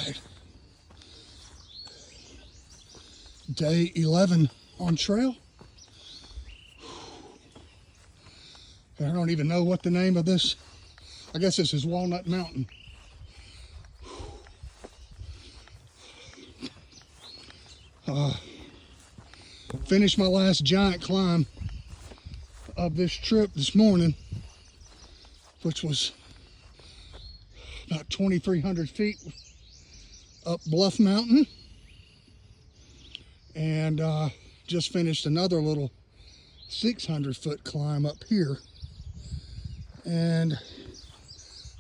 right. Day 11 on trail. I don't even know what the name of this. I guess this is Walnut Mountain. Finished my last giant climb of this trip this morning, which was about 2,300 feet up Bluff Mountain, and just finished another little 600-foot climb up here. And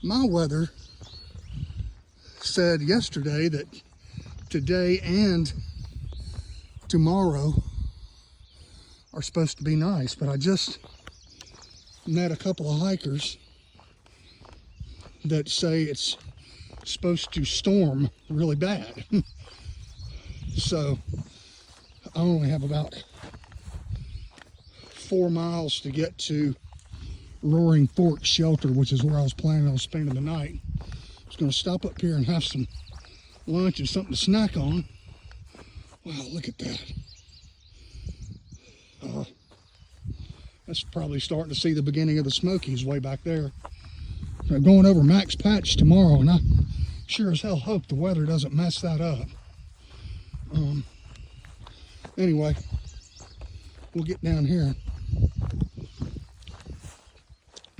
my weather said yesterday that today and tomorrow are supposed to be nice, but I just met a couple of hikers that say it's supposed to storm really bad. So I only have about 4 miles to get to Roaring Fork Shelter, which is where I was planning on spending the night. I was going to stop up here and have some lunch and something to snack on. Wow, look at that. That's probably starting to see the beginning of the Smokies way back there. They're going over Max Patch tomorrow, and I sure as hell hope the weather doesn't mess that up. Anyway, we'll get down here,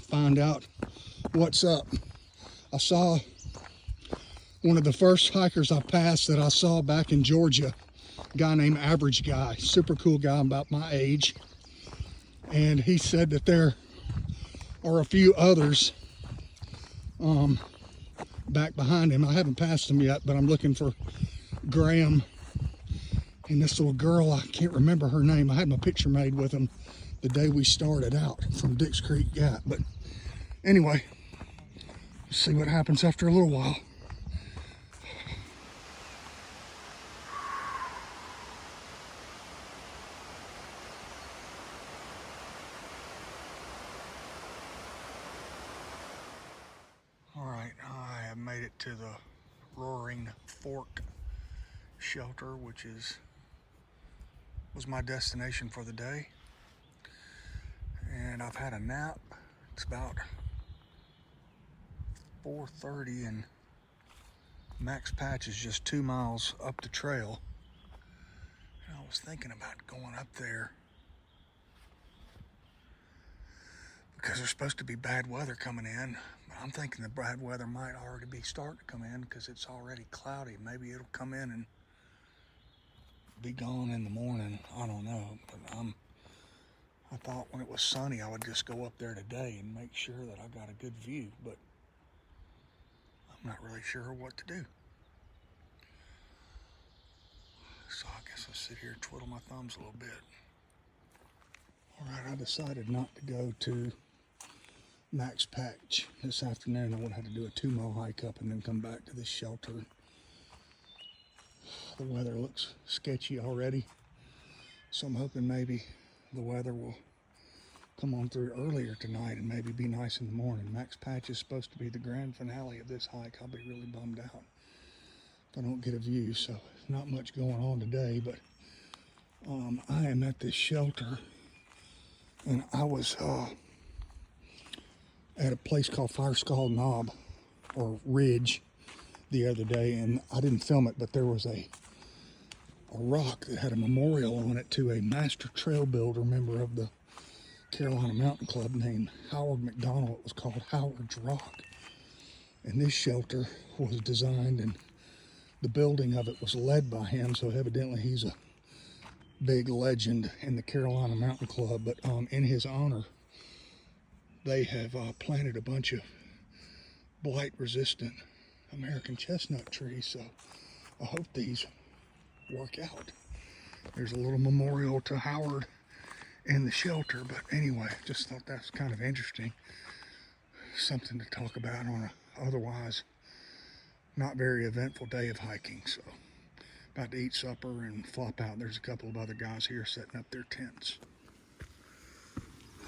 find out what's up. I saw one of the first hikers I passed that I saw back in Georgia, a guy named Average Guy, super cool guy about my age, and he said that there are a few others back behind him. I haven't passed him yet, but I'm looking for Graham and this little girl. I can't remember her name. I had my picture made with him the day we started out from Dix Creek Gap. But anyway, let's see what happens after a little while. All right, I have made it to the Roaring Fork Shelter, which was my destination for the day. And I've had a nap. It's about 4:30 and Max Patch is just 2 miles up the trail. And I was thinking about going up there because there's supposed to be bad weather coming in. But I'm thinking the bad weather might already be starting to come in because it's already cloudy. Maybe it'll come in and be gone in the morning. I don't know, but I thought when it was sunny I would just go up there today and make sure that I got a good view, but I'm not really sure what to do. So I guess I'll sit here and twiddle my thumbs a little bit. All right, I decided not to go to Max Patch this afternoon. I would have to do a 2-mile hike up and then come back to this shelter. The weather looks sketchy already, so I'm hoping maybe the weather will come on through earlier tonight and maybe be nice in the morning. Max Patch is supposed to be the grand finale of this hike. I'll be really bummed out if I don't get a view, so not much going on today, but I am at this shelter, and I was at a place called Fire Skull Knob, or Ridge, the other day, and I didn't film it, but there was a rock that had a memorial on it to a master trail builder, member of the Carolina Mountain Club, named Howard McDonald. It was called Howard's Rock. And this shelter was designed, and the building of it was led by him, so evidently he's a big legend in the Carolina Mountain Club. But in his honor, they have planted a bunch of blight-resistant American chestnut trees, so I hope these work out. There's a little memorial to Howard in the shelter, but anyway, just thought that's kind of interesting. Something to talk about on a otherwise not very eventful day of hiking. So about to eat supper and flop out. There's a couple of other guys here setting up their tents.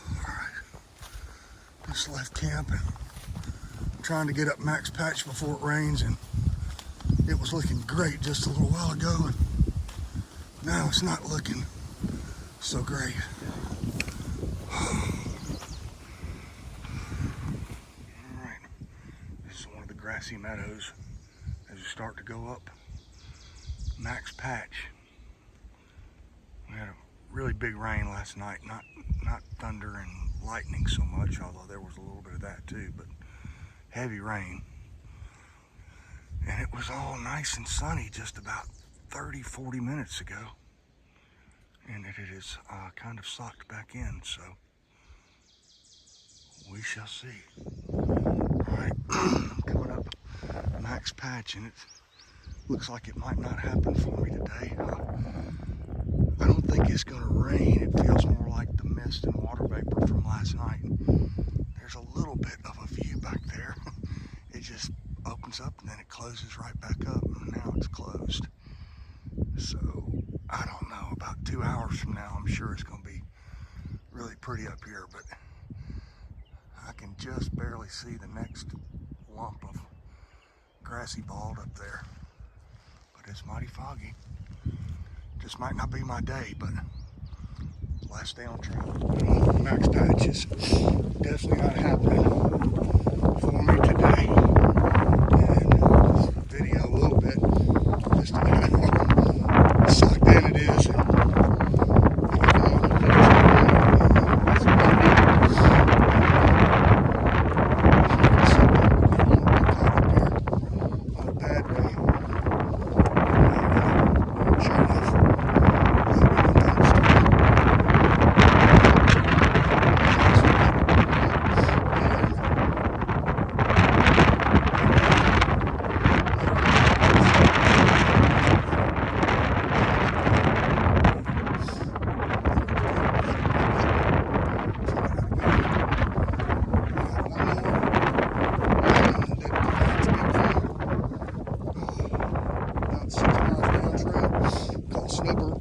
All right, just left camp and trying to get up Max Patch before it rains and It was looking great just a little while ago, and now it's not looking so great. Alright, this is one of the grassy meadows as you start to go up Max Patch. We had a really big rain last night, not thunder and lightning so much, although there was a little bit of that too, but heavy rain. And it was all nice and sunny just about 30-40 minutes ago, and it is kind of socked back in, so we shall see. Alright, coming up Max Patch, and it looks like it might not happen for me today. I don't think it's going to rain. It feels more like the mist and water vapor from last night. There's a little bit of a view back there. It just opens up and then it closes right back up, and now it's closed. So I don't know, about 2 hours from now I'm sure it's going to be really pretty up here, but I can just barely see the next lump of grassy bald up there. But it's mighty foggy. Just might not be my day, but last day on trail. Max Patch is definitely not happening for me today. And just video a little bit just to how sucked in it is.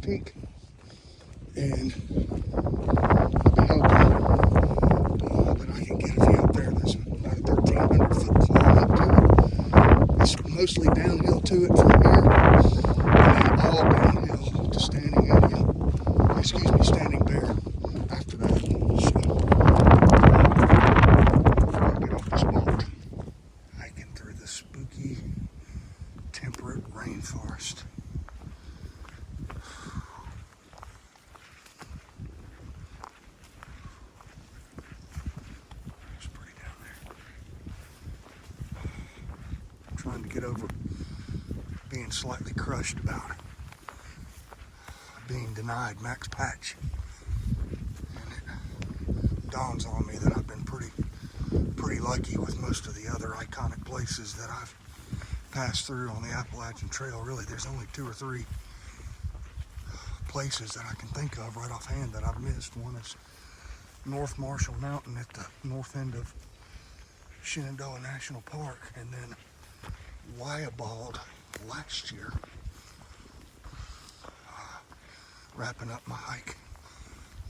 Peak, and I'll be hoping that I can get a view up there. There's about a 1,300 foot climb up to it. It's mostly downhill to it from here, and then all downhill to standing bare after that. So I'll get off this boat, hiking through the spooky temperate rainforest. Trying to get over being slightly crushed about being denied Max Patch, and it dawns on me that I've been pretty lucky with most of the other iconic places that I've passed through on the Appalachian Trail. Really, there's only 2 or 3 places that I can think of right offhand that I've missed. One is North Marshall Mountain at the north end of Shenandoah National Park, and then Wyabald last year, wrapping up my hike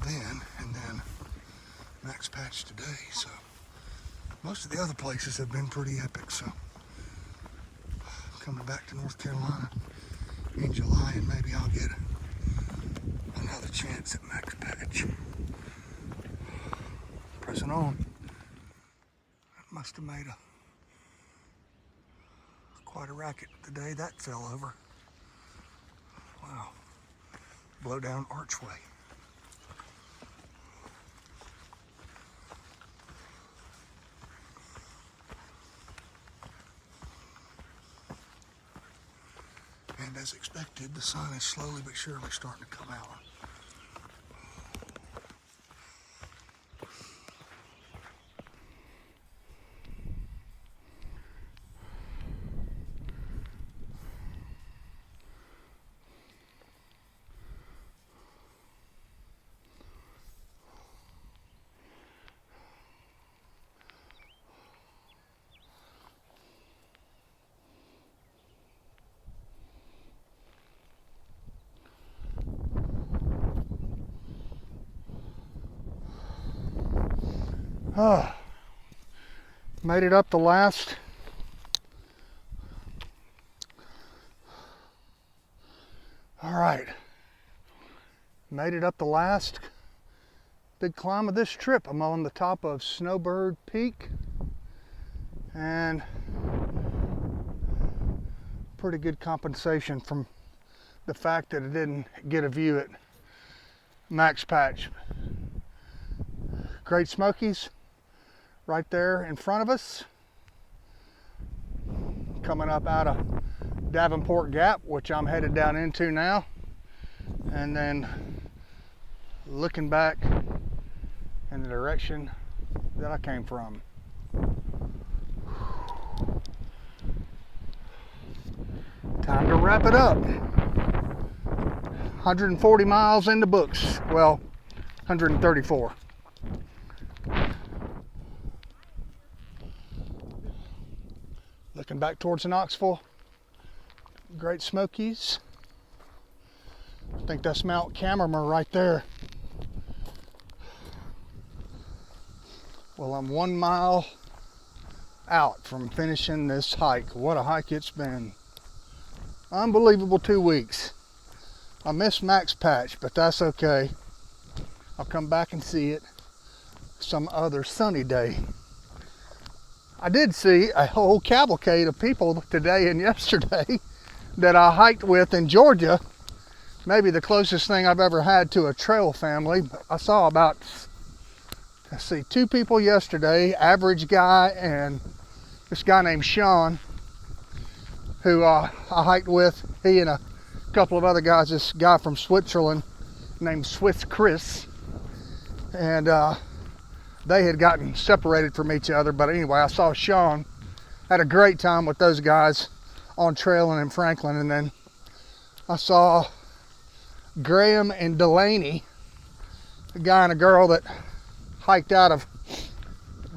then, and then Max Patch today. So most of the other places have been pretty epic. So coming back to North Carolina in July, and maybe I'll get another chance at Max Patch. Pressing on. That must have made quite a racket the day that fell over. Wow. Blow down archway. And as expected, the sun is slowly but surely starting to come out. Made it up the last All right, made it up the last big climb of this trip. I'm on the top of Snowbird Peak, and pretty good compensation from the fact that I didn't get a view at Max Patch. Great Smokies right there in front of us. Coming up out of Davenport Gap, which I'm headed down into now, and then looking back in the direction that I came from. Time to wrap it up. 140 miles in the books. Well, 134. Looking back towards the Knoxville Great Smokies. I think that's Mount Cammermer right there. Well, I'm 1 mile out from finishing this hike. What a hike it's been. Unbelievable 2 weeks. I missed Max Patch, but that's okay. I'll come back and see it some other sunny day. I did see a whole cavalcade of people today and yesterday that I hiked with in Georgia. Maybe the closest thing I've ever had to a trail family. I saw about, let's see, 2 people yesterday, average guy and this guy named Sean, who I hiked with. He and a couple of other guys, this guy from Switzerland named Swiss Chris. And they had gotten separated from each other. But anyway, I saw Sean. Had a great time with those guys on trailing in Franklin. And then I saw Graham and Delaney, a guy and a girl that hiked out of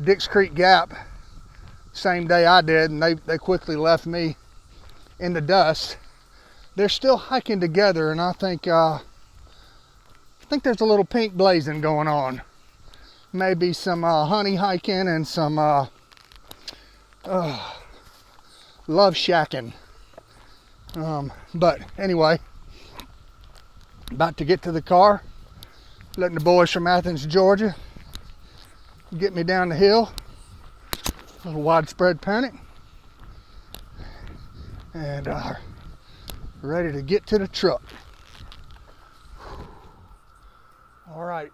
Dix Creek Gap same day I did, and they quickly left me in the dust. They're still hiking together, and I think there's a little pink blazing going on. Maybe some honey hiking and some love shacking. But anyway, about to get to the car, letting the boys from Athens, Georgia get me down the hill. A little widespread panic. And ready to get to the truck. All right.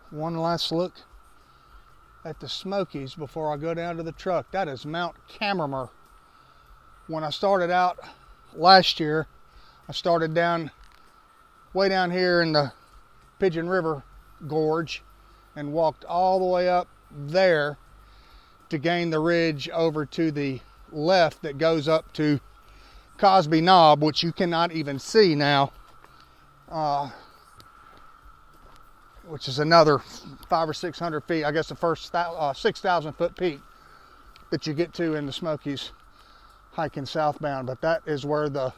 One last look at the Smokies before I go down to the truck. That is Mount Cammermer. When I started out last year, I started way down here in the Pigeon River Gorge and walked all the way up there to gain the ridge over to the left that goes up to Cosby Knob, which you cannot even see now, which is another 500 or 600 feet. I guess the first 6,000 foot peak that you get to in the Smokies hiking southbound. But that is where the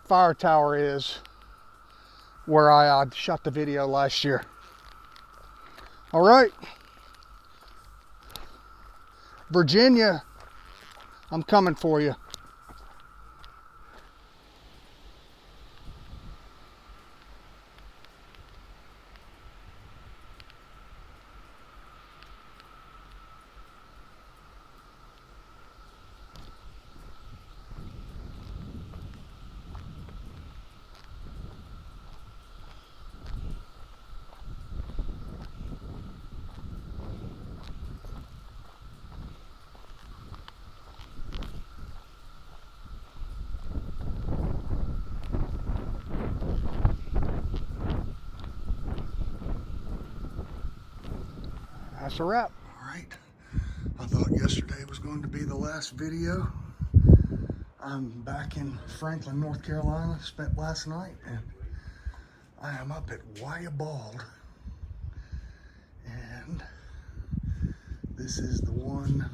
fire tower is, where I shot the video last year. All right, Virginia, I'm coming for you. That's a wrap. All right. I thought yesterday was going to be the last video. I'm back in Franklin, North Carolina. Spent last night, and I am up at Wyabald. And this is the one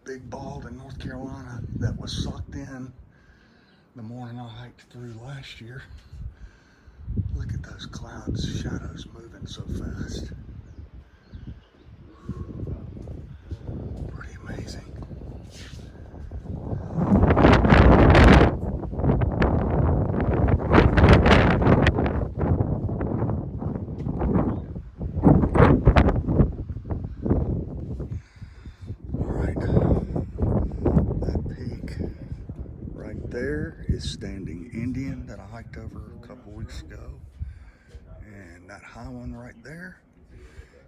big bald in North Carolina that was sucked in the morning I hiked through last year. Look at those clouds, shadows moving so fast. Pretty amazing. is Standing Indian that I hiked over a couple weeks ago. And that high one right there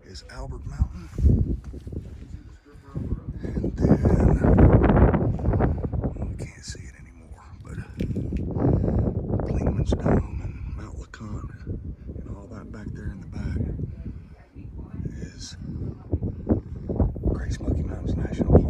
is Albert Mountain. And then, well, we can't see it anymore, but Clingman's Dome and Mount LeConte and all that back there in the back is Great Smoky Mountains National Park.